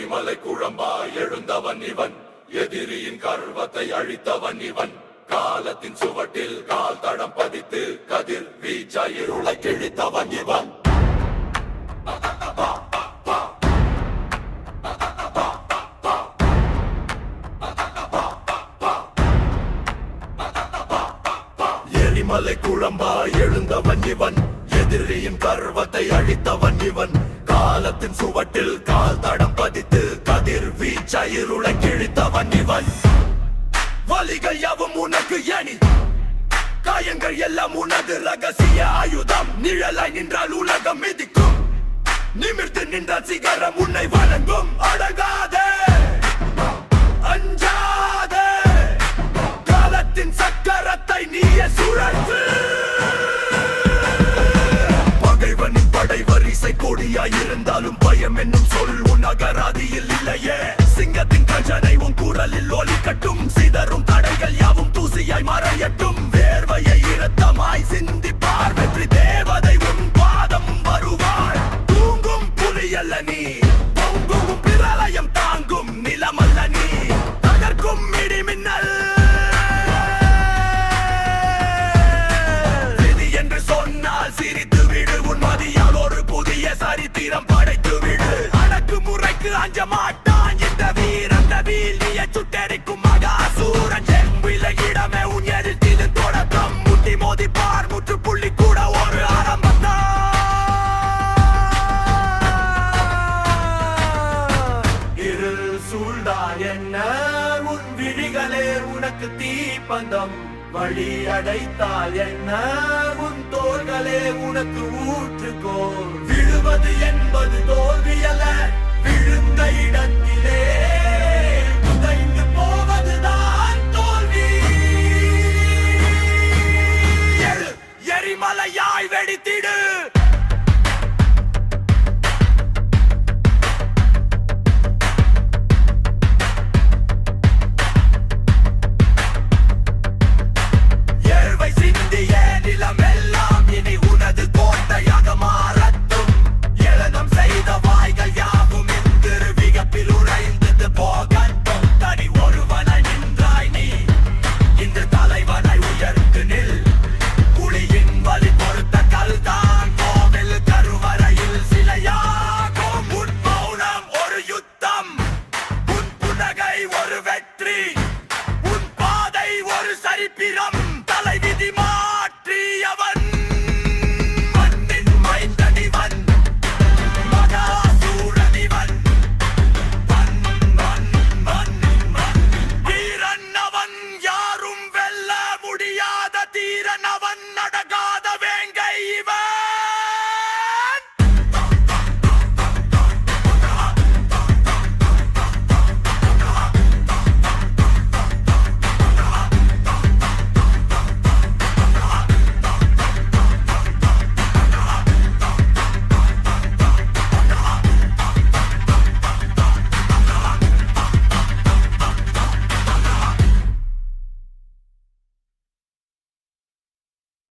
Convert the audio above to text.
எரிமலை குழம்பாய் எழுந்தவன் இவன், எதிரியின் கர்வத்தை அழித்தவன் இவன். காலத்தின் சுவட்டில் கால் தடம் பதித்து கதிர் வீச்சாய் இருளை கிழித்தவன் இவன். எரிமலை குழம்பாய் எழுந்தவன் இவன், எதிரியின் கர்வத்தை அழித்தவன் இவன். காலத்தின் சுவட்டில் கால் தடம் பதித்து கதிர் வீச்சாய் இருளை கிழித்தவன் இவன். வலிகள் யாவும் உனக்கு எணி, காயங்கள் எல்லாம் உனது ரகசிய ஆயுதம். நிழலாய் நின்றால் உலகம் மிதிக்கும், நிமிர்ந்து நின்றால் சிகரம் உன்னை வணங்கும். அடங்காதே, அஞ்சாதே, காலத்தின் சக்கரத்தை நீயே சுழற்று. பகைவனின் படை வரிசை கொடியாயிருந்தாலும் பயம் என்னும் சொல் உன் அகராதியில் இல்லையே. சிங்கத்தின் கஜனை உன் குரலில் ஒலிக்கட்டும், சிதறும் தடைகள் யாவும் தூசியாய் மறையட்டும். வேர்வையை இரத்தமாய் சிந்திப்பார், வெற்றி தேவதை உன் பாதம் வருவார். தூங்கும் புலியல்ல நீ, பொங்கும் பிரளயம் தாங்கும் நிலமல்ல நீ, தகர்க்கும் இடி மின்னல். விதி என்று சொன்னால் சிரித்து விடு, உன் மதியால் ஒரு புதிய சரித்திரம் படைத்து விடு. அடக்கு முறைக்கு அஞ்ச மாட்டான் இந்த வீரன், வீழ்விய சுட்டெரிக்கும் மகாசூரன். விலகிடமே உன் எதிர்த்து தொடக்கம், முட்டி மோதி பார் முற்றுப்புள்ளி கூட ஒரு ஆரம்பத்தான். இருள் சூழ்ந்தால் என்ன உன் விழிகளே உனக்கு தீப்பந்தம், வழி அடைத்தால் என்ன உன் தோள்களே உனக்கு ஊற்றுக்கோள். விழுவது என்பது தோல்வியல்ல, விழு